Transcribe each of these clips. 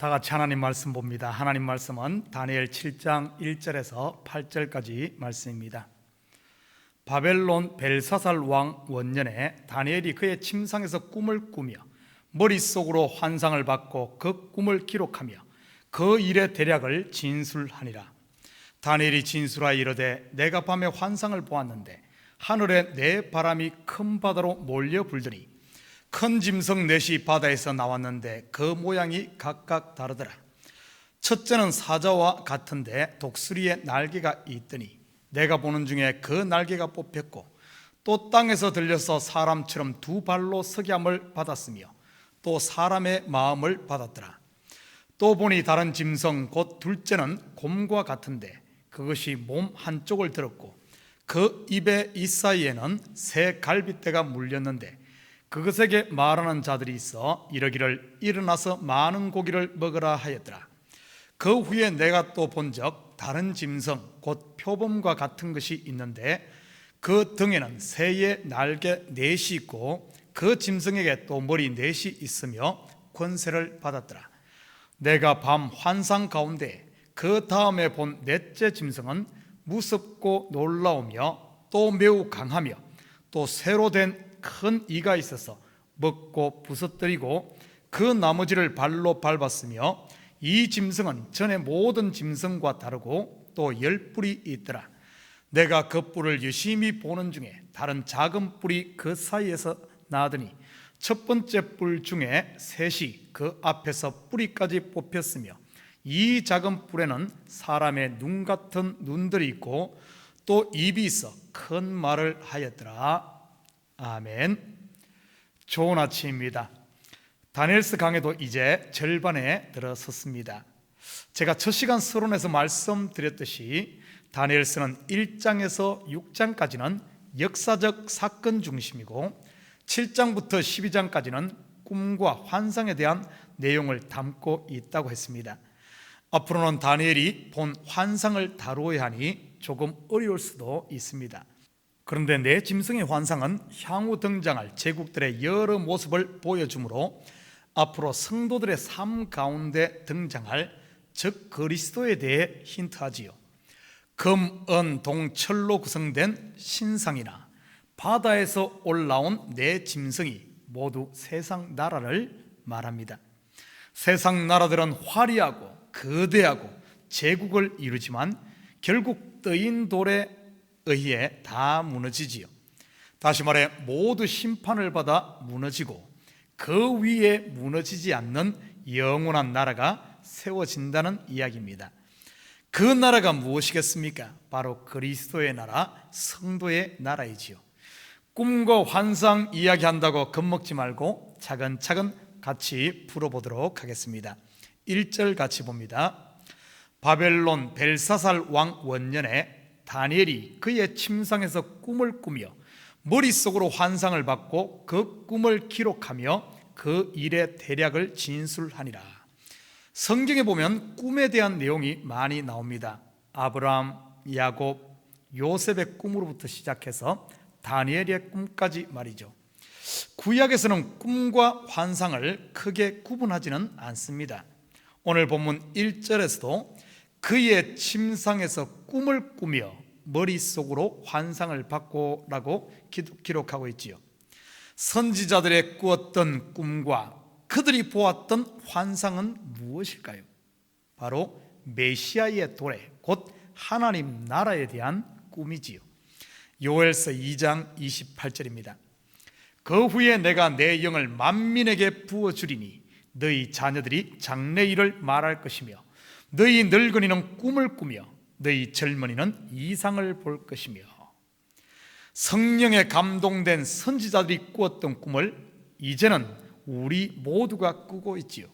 다 같이 하나님 말씀 봅니다. 하나님 말씀은 다니엘 7장 1절에서 8절까지 말씀입니다. 바벨론 벨사살 왕 원년에 다니엘이 그의 침상에서 꿈을 꾸며 머릿속으로 환상을 받고 그 꿈을 기록하며 그 일의 대략을 진술하니라. 다니엘이 진술하여 이르되 내가 밤에 환상을 보았는데 하늘에 네 바람이 큰 바다로 몰려 불더니 큰 짐승 넷이 바다에서 나왔는데 그 모양이 각각 다르더라. 첫째는 사자와 같은데 독수리의 날개가 있더니 내가 보는 중에 그 날개가 뽑혔고 또 땅에서 들려서 사람처럼 두 발로 서기함을 받았으며 또 사람의 마음을 받았더라. 또 보니 다른 짐승 곧 둘째는 곰과 같은데 그것이 몸 한쪽을 들었고 그 입의 이사이에는 새 갈빗대가 물렸는데 그것에게 말하는 자들이 있어 이르기를 일어나서 많은 고기를 먹으라 하였더라. 그 후에 내가 또 본적 다른 짐승 곧 표범과 같은 것이 있는데 그 등에는 새의 날개 넷이 있고 그 짐승에게 또 머리 넷이 있으며 권세를 받았더라. 내가 밤 환상 가운데 그 다음에 본 넷째 짐승은 무섭고 놀라우며 또 매우 강하며 또 새로 된 큰 이가 있어서 먹고 부서뜨리고 그 나머지를 발로 밟았으며 이 짐승은 전에 모든 짐승과 다르고 또 10뿔이 있더라. 내가 그 뿔을 유심히 보는 중에 다른 작은 뿔이 그 사이에서 나더니 첫 번째 뿔 중에 셋이 그 앞에서 뿌리까지 뽑혔으며 이 작은 뿔에는 사람의 눈 같은 눈들이 있고 또 입이 있어 큰 말을 하였더라. 아멘. 좋은 아침입니다. 다니엘서 강해도 이제 절반에 들어섰습니다. 제가 첫 시간 서론에서 말씀드렸듯이 다니엘서는 1장에서 6장까지는 역사적 사건 중심이고 7장부터 12장까지는 꿈과 환상에 대한 내용을 담고 있다고 했습니다. 앞으로는 다니엘이 본 환상을 다루어야 하니 조금 어려울 수도 있습니다. 그런데 내 짐승의 환상은 향후 등장할 제국들의 여러 모습을 보여주므로 앞으로 성도들의 삶 가운데 등장할 적 그리스도에 대해 힌트하지요. 금, 은, 동, 철로 구성된 신상이나 바다에서 올라온 네 짐승이 모두 세상 나라를 말합니다. 세상 나라들은 화려하고 거대하고 제국을 이루지만 결국 뜨인 돌에 의해 다 무너지지요. 다시 말해 모두 심판을 받아 무너지고 그 위에 무너지지 않는 영원한 나라가 세워진다는 이야기입니다. 그 나라가 무엇이겠습니까? 바로 그리스도의 나라, 성도의 나라이지요. 꿈과 환상 이야기한다고 겁먹지 말고 차근차근 같이 풀어보도록 하겠습니다. 1절 같이 봅니다. 바벨론 벨사살 왕 원년에 다니엘이 그의 침상에서 꿈을 꾸며 머릿속으로 환상을 받고 그 꿈을 기록하며 그 일의 대략을 진술하니라. 성경에 보면 꿈에 대한 내용이 많이 나옵니다. 아브라함, 야곱, 요셉의 꿈으로부터 시작해서 다니엘의 꿈까지 말이죠. 구약에서는 꿈과 환상을 크게 구분하지는 않습니다. 오늘 본문 1절에서도 그의 침상에서 꿈을 꾸며 머릿속으로 환상을 받고 라고 기록하고 있지요. 선지자들의 꾸었던 꿈과 그들이 보았던 환상은 무엇일까요? 바로 메시아의 도래, 곧 하나님 나라에 대한 꿈이지요. 요엘서 2장 28절입니다. 그 후에 내가 내 영을 만민에게 부어주리니 너희 자녀들이 장래일을 말할 것이며 너희 늙은이는 꿈을 꾸며 너희 젊은이는 이상을 볼 것이며. 성령에 감동된 선지자들이 꾸었던 꿈을 이제는 우리 모두가 꾸고 있지요.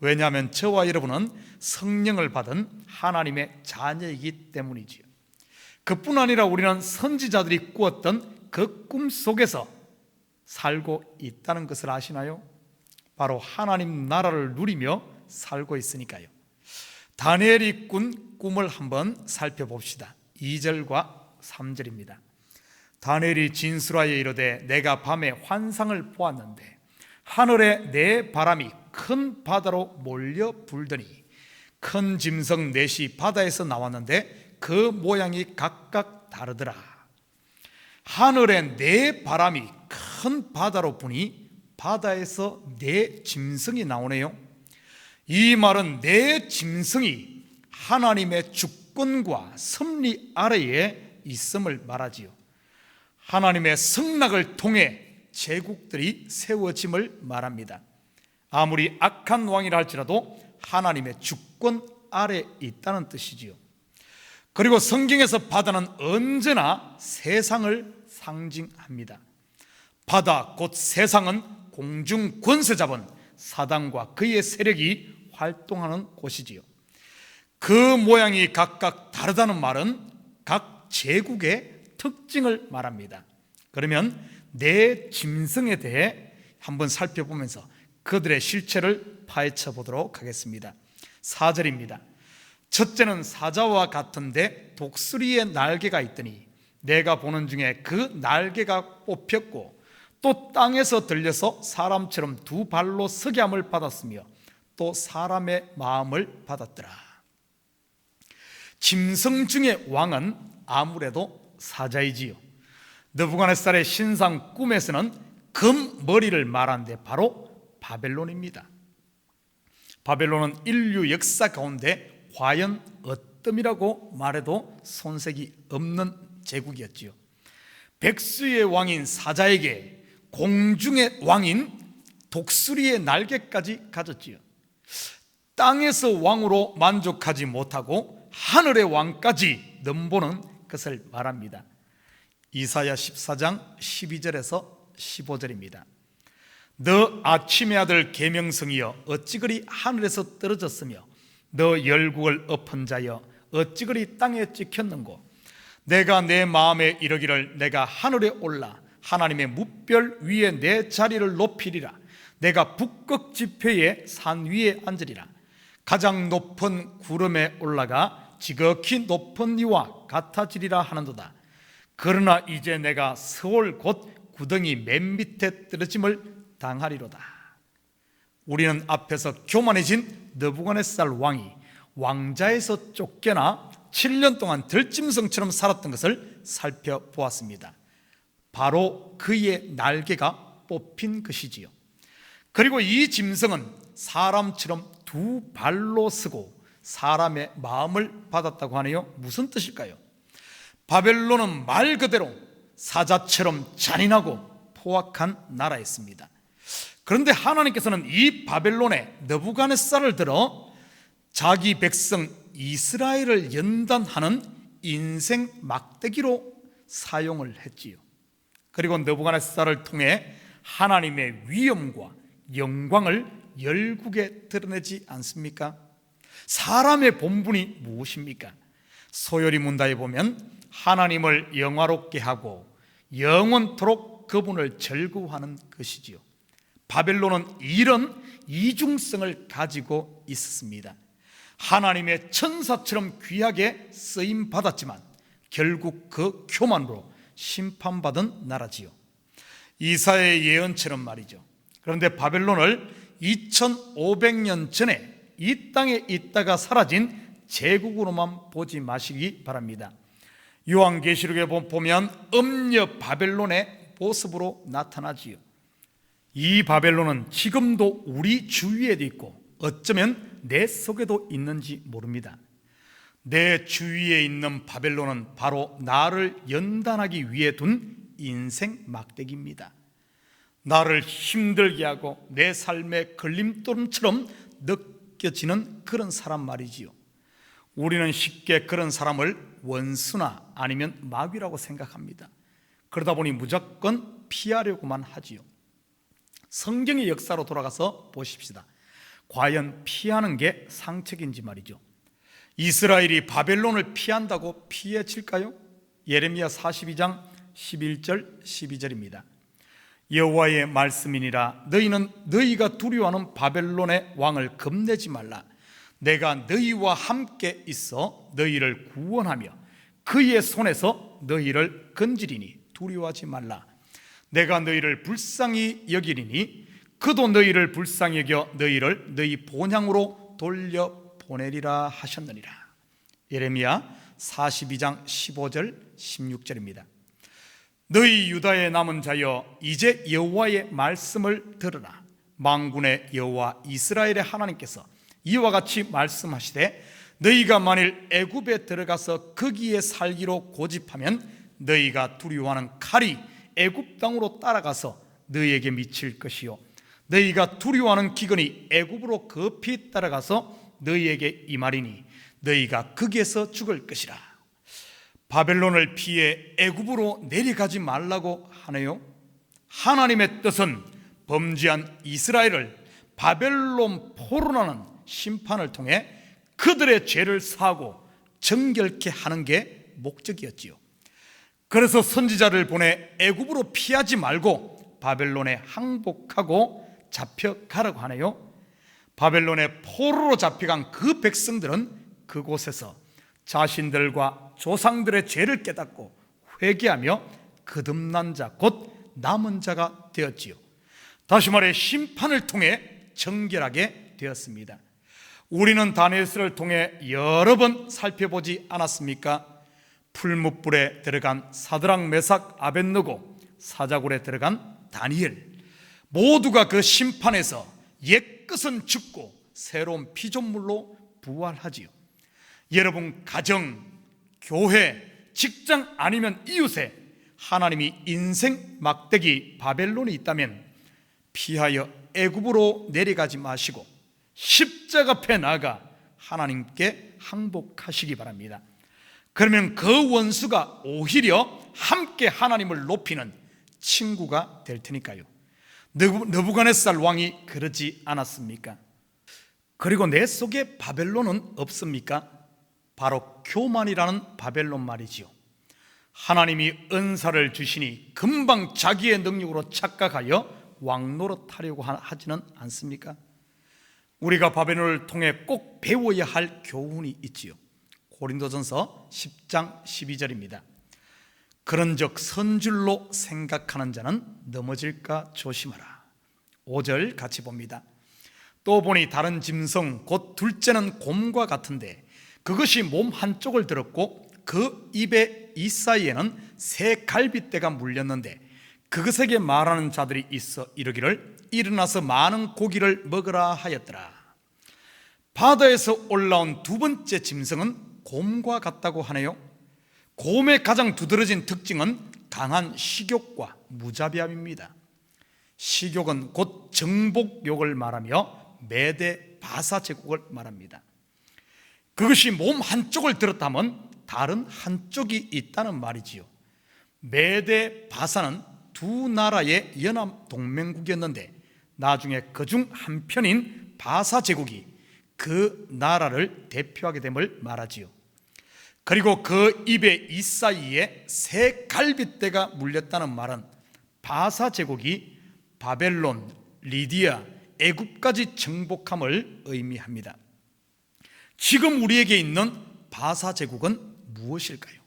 왜냐하면 저와 여러분은 성령을 받은 하나님의 자녀이기 때문이지요. 그뿐 아니라 우리는 선지자들이 꾸었던 그 꿈 속에서 살고 있다는 것을 아시나요? 바로 하나님 나라를 누리며 살고 있으니까요. 다니엘이 꾼 꿈을 한번 살펴봅시다. 2절과 3절입니다. 다니엘이 진술하여 이르되 내가 밤에 환상을 보았는데 하늘에 네 바람이 큰 바다로 몰려 불더니 큰 짐승 넷이 바다에서 나왔는데 그 모양이 각각 다르더라. 하늘에 네 바람이 큰 바다로 부니 바다에서 네 짐승이 나오네요. 이 말은 네 짐승이 하나님의 주권과 섭리 아래에 있음을 말하지요. 하나님의 승낙을 통해 제국들이 세워짐을 말합니다. 아무리 악한 왕이라 할지라도 하나님의 주권 아래 있다는 뜻이지요. 그리고 성경에서 바다는 언제나 세상을 상징합니다. 바다 곧 세상은 공중 권세 잡은 사단과 그의 세력이 활동하는 곳이지요. 그 모양이 각각 다르다는 말은 각 제국의 특징을 말합니다. 그러면 네 짐승에 대해 한번 살펴보면서 그들의 실체를 파헤쳐 보도록 하겠습니다. 4절입니다. 첫째는 사자와 같은데 독수리의 날개가 있더니 내가 보는 중에 그 날개가 뽑혔고 또 땅에서 들려서 사람처럼 두 발로 서게 함을 받았으며 또 사람의 마음을 받았더라. 짐승 중의 왕은 아무래도 사자이지요. 느부갓네살의 신상 꿈에서는 금 머리를 말하는데 바로 바벨론입니다. 바벨론은 인류 역사 가운데 과연 어뜸이라고 말해도 손색이 없는 제국이었지요. 백수의 왕인 사자에게 공중의 왕인 독수리의 날개까지 가졌지요. 땅에서 왕으로 만족하지 못하고 하늘의 왕까지 넘보는 것을 말합니다. 이사야 14장 12절에서 15절입니다. 너 아침의 아들 계명성이여 어찌 그리 하늘에서 떨어졌으며 너 열국을 엎은 자여 어찌 그리 땅에 찍혔는고. 내가 내 마음에 이르기를 내가 하늘에 올라 하나님의 무별 위에 내 자리를 높이리라. 내가 북극 지폐의 산 위에 앉으리라. 가장 높은 구름에 올라가 지극히 높은 이와 같아지리라 하는도다. 그러나 이제 내가 서울 곧 구덩이 맨 밑에 떨어짐을 당하리로다. 우리는 앞에서 교만해진 느부갓네살 왕이 왕자에서 쫓겨나 7년 동안 들짐승처럼 살았던 것을 살펴보았습니다. 바로 그의 날개가 뽑힌 것이지요. 그리고 이 짐승은 사람처럼 두 발로 서고 사람의 마음을 받았다고 하네요. 무슨 뜻일까요? 바벨론은 말 그대로 사자처럼 잔인하고 포악한 나라였습니다. 그런데 하나님께서는 이 바벨론에 느부갓네살을 들어 자기 백성 이스라엘을 연단하는 인생 막대기로 사용을 했지요. 그리고 느부갓네살을 통해 하나님의 위엄과 영광을 열국에 드러내지 않습니까? 사람의 본분이 무엇입니까? 소요리 문답에 보면 하나님을 영화롭게 하고 영원토록 그분을 즐거워하는 것이지요. 바벨론은 이런 이중성을 가지고 있었습니다. 하나님의 천사처럼 귀하게 쓰임받았지만 결국 그 교만으로 심판받은 나라지요. 이사야의 예언처럼 말이죠. 그런데 바벨론을 2500년 전에 이 땅에 있다가 사라진 제국으로만 보지 마시기 바랍니다. 요한계시록에 보면 음녀 바벨론의 모습으로 나타나지요. 이 바벨론은 지금도 우리 주위에도 있고 어쩌면 내 속에도 있는지 모릅니다. 내 주위에 있는 바벨론은 바로 나를 연단하기 위해 둔 인생 막대기입니다. 나를 힘들게 하고 내 삶의 걸림돌처럼 느껴지는 그런 사람 말이지요. 우리는 쉽게 그런 사람을 원수나 아니면 마귀라고 생각합니다. 그러다 보니 무조건 피하려고만 하지요. 성경의 역사로 돌아가서 보십시다. 과연 피하는 게 상책인지 말이죠. 이스라엘이 바벨론을 피한다고 피해질까요? 예레미야 42장 11절 12절입니다. 여호와의 말씀이니라 너희는 너희가 두려워하는 바벨론의 왕을 겁내지 말라. 내가 너희와 함께 있어 너희를 구원하며 그의 손에서 너희를 건지리니 두려워하지 말라. 내가 너희를 불쌍히 여기리니 그도 너희를 불쌍히 여겨 너희를 너희 본향으로 돌려보내리라 하셨느니라. 예레미야 42장 15절 16절입니다. 너희 유다의 남은 자여, 이제 여호와의 말씀을 들으라. 만군의 여호와 이스라엘의 하나님께서 이와 같이 말씀하시되, 너희가 만일 애굽에 들어가서 거기에 살기로 고집하면 너희가 두려워하는 칼이 애굽 땅으로 따라가서 너희에게 미칠 것이요, 너희가 두려워하는 기근이 애굽으로 급히 따라가서 너희에게 임하리니 너희가 거기에서 죽을 것이라. 바벨론을 피해 애굽으로 내려가지 말라고 하네요. 하나님의 뜻은 범죄한 이스라엘을 바벨론 포로라는 심판을 통해 그들의 죄를 사하고 정결케 하는 게 목적이었지요. 그래서 선지자를 보내 애굽으로 피하지 말고 바벨론에 항복하고 잡혀가라고 하네요. 바벨론의 포로로 잡혀간 그 백성들은 그곳에서 자신들과 조상들의 죄를 깨닫고 회개하며 거듭난 자, 곧 남은 자가 되었지요. 다시 말해 심판을 통해 정결하게 되었습니다. 우리는 다니엘서를 통해 여러 번 살펴보지 않았습니까? 풀무불에 들어간 사드락, 메삭, 아벳느고, 사자굴에 들어간 다니엘, 모두가 그 심판에서 옛것은 죽고 새로운 피조물로 부활하지요. 여러분 가정, 교회, 직장 아니면 이웃에 하나님이 인생 막대기 바벨론이 있다면 피하여 애굽으로 내려가지 마시고 십자가 앞에 나아가 하나님께 항복하시기 바랍니다. 그러면 그 원수가 오히려 함께 하나님을 높이는 친구가 될 테니까요. 느부갓네살 왕이 그러지 않았습니까? 그리고 내 속에 바벨론은 없습니까? 바로 교만이라는 바벨론 말이지요. 하나님이 은사를 주시니 금방 자기의 능력으로 착각하여 왕노릇하려고 하지는 않습니까? 우리가 바벨론을 통해 꼭 배워야 할 교훈이 있지요. 고린도전서 10장 12절입니다. 그런즉 선줄로 생각하는 자는 넘어질까 조심하라. 5절 같이 봅니다. 또 보니 다른 짐승 곧 둘째는 곰과 같은데 그것이 몸 한쪽을 들었고 그 입의 이 사이에는 새 갈빗대가 물렸는데 그것에게 말하는 자들이 있어 이르기를 일어나서 많은 고기를 먹으라 하였더라. 바다에서 올라온 두 번째 짐승은 곰과 같다고 하네요. 곰의 가장 두드러진 특징은 강한 식욕과 무자비함입니다. 식욕은 곧 정복욕을 말하며 메대 바사 제국을 말합니다. 그것이 몸 한쪽을 들었다면 다른 한쪽이 있다는 말이지요. 메대 바사는 두 나라의 연합 동맹국이었는데 나중에 그중 한 편인 바사 제국이 그 나라를 대표하게 됨을 말하지요. 그리고 그 입의 이 사이에 새 갈빗대가 물렸다는 말은 바사 제국이 바벨론, 리디아, 애굽까지 정복함을 의미합니다. 지금 우리에게 있는 바사 제국은 무엇일까요?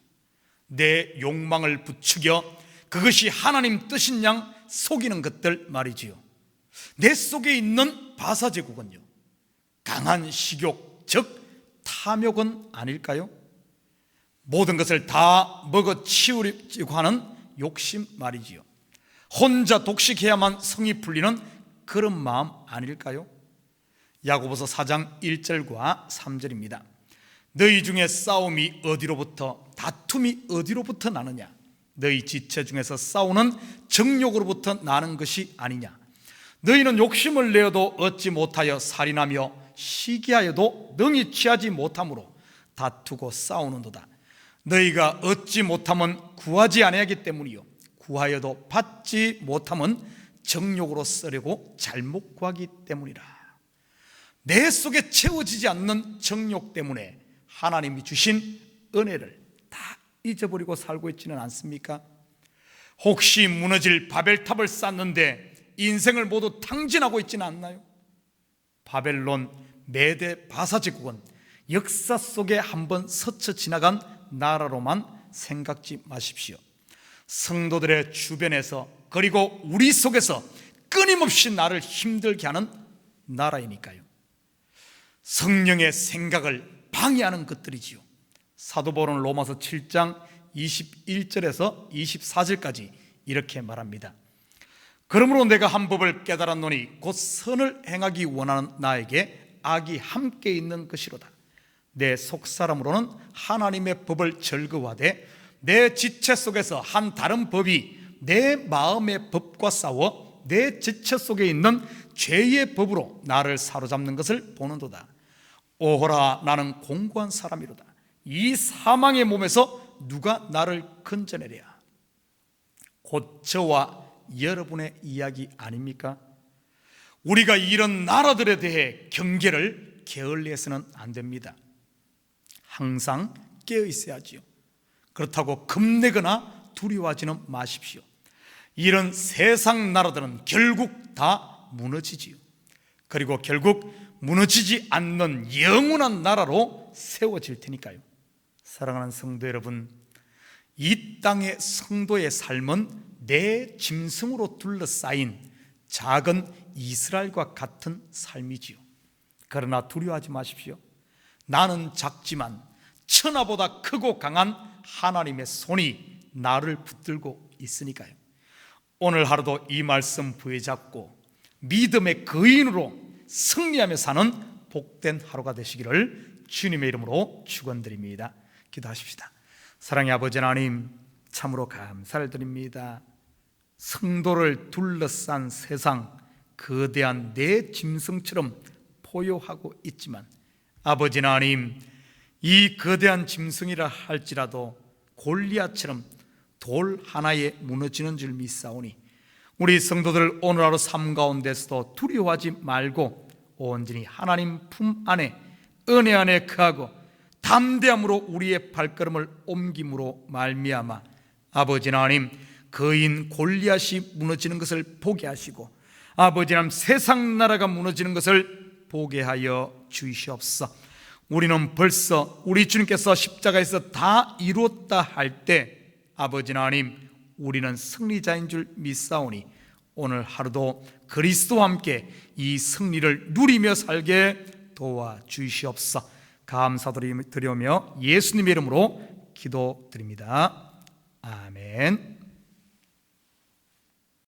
내 욕망을 부추겨 그것이 하나님 뜻인 양 속이는 것들 말이지요. 내 속에 있는 바사 제국은요, 강한 식욕, 즉 탐욕은 아닐까요? 모든 것을 다 먹어 치우려고 하는 욕심 말이지요. 혼자 독식해야만 성이 풀리는 그런 마음 아닐까요? 야고보서 4장 1절과 3절입니다. 너희 중에 싸움이 어디로부터, 다툼이 어디로부터 나느냐? 너희 지체 중에서 싸우는 정욕으로부터 나는 것이 아니냐? 너희는 욕심을 내어도 얻지 못하여 살인하며 시기하여도 능히 취하지 못함으로 다투고 싸우는도다. 너희가 얻지 못하면 구하지 아니하기 때문이요, 구하여도 받지 못하면 정욕으로 쓰려고 잘못 구하기 때문이라. 내 속에 채워지지 않는 정욕 때문에 하나님이 주신 은혜를 다 잊어버리고 살고 있지는 않습니까? 혹시 무너질 바벨탑을 쌓는데 인생을 모두 탕진하고 있지는 않나요? 바벨론, 메대, 바사 제국은 역사 속에 한번 스쳐 지나간 나라로만 생각지 마십시오. 성도들의 주변에서 그리고 우리 속에서 끊임없이 나를 힘들게 하는 나라이니까요. 성령의 생각을 방해하는 것들이지요. 사도 바울은 로마서 7장 21절에서 24절까지 이렇게 말합니다. 그러므로 내가 한 법을 깨달았노니 곧 선을 행하기 원하는 나에게 악이 함께 있는 것이로다. 내 속사람으로는 하나님의 법을 즐거워하되 내 지체 속에서 한 다른 법이 내 마음의 법과 싸워 내 지체 속에 있는 죄의 법으로 나를 사로잡는 것을 보는도다. 오호라, 나는 공고한 사람이로다. 이 사망의 몸에서 누가 나를 건져내랴. 곧 저와 여러분의 이야기 아닙니까? 우리가 이런 나라들에 대해 경계를 게을리해서는 안 됩니다. 항상 깨어 있어야지요. 그렇다고 겁내거나 두려워하지는 마십시오. 이런 세상 나라들은 결국 다 무너지지요. 그리고 결국 무너지지 않는 영원한 나라로 세워질 테니까요. 사랑하는 성도 여러분, 이 땅의 성도의 삶은 내 짐승으로 둘러싸인 작은 이스라엘과 같은 삶이지요. 그러나 두려워하지 마십시오. 나는 작지만 천하보다 크고 강한 하나님의 손이 나를 붙들고 있으니까요. 오늘 하루도 이 말씀 부여잡고 믿음의 거인으로 승리하며 사는 복된 하루가 되시기를 주님의 이름으로 축원드립니다. 기도하십시다. 사랑의 아버지 하나님, 참으로 감사를 드립니다. 성도를 둘러싼 세상, 거대한 내 짐승처럼 포효하고 있지만 아버지 하나님, 이 거대한 짐승이라 할지라도 골리앗처럼 돌 하나에 무너지는 줄 믿사오니 우리 성도들 오늘 하루 삶 가운데서도 두려워하지 말고 온전히 하나님 품 안에 은혜 안에 거하고 담대함으로 우리의 발걸음을 옮김으로 말미암아 아버지 하나님, 거인 골리앗이 무너지는 것을 보게 하시고 아버지 하나님, 세상 나라가 무너지는 것을 보게 하여 주시옵소서. 우리는 벌써 우리 주님께서 십자가에서 다 이루었다 할 때 아버지 하나님, 우리는 승리자인 줄 믿사오니 오늘 하루도 그리스도와 함께 이 승리를 누리며 살게 도와주시옵소서. 감사드리며 예수님의 이름으로 기도드립니다. 아멘.